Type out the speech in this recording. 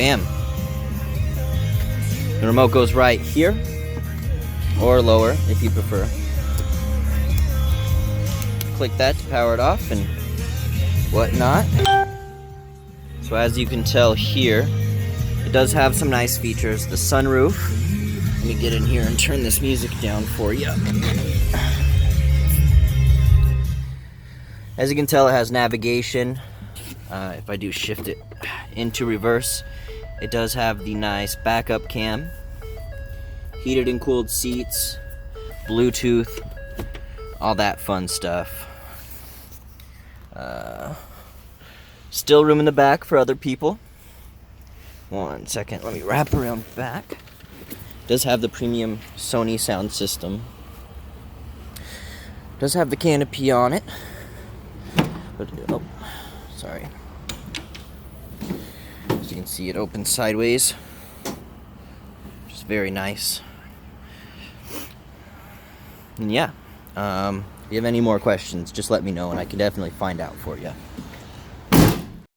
Bam. The remote goes right here, or lower if you prefer. Click that to power it off and whatnot. So as you can tell here, it does have some nice features. The sunroof. Let me get in here and turn this music down for you. As you can tell, it has navigation. If I do shift it into reverse, it does have the nice backup cam, heated and cooled seats, Bluetooth, all that fun stuff. Still room in the back for other people. 1 second, let me wrap around back. Does have the premium Sony sound system. Does have the canopy on it. But, oh, sorry. As you can see, it opens sideways. Just very nice. And yeah, if you have any more questions, just let me know and I can definitely find out for you.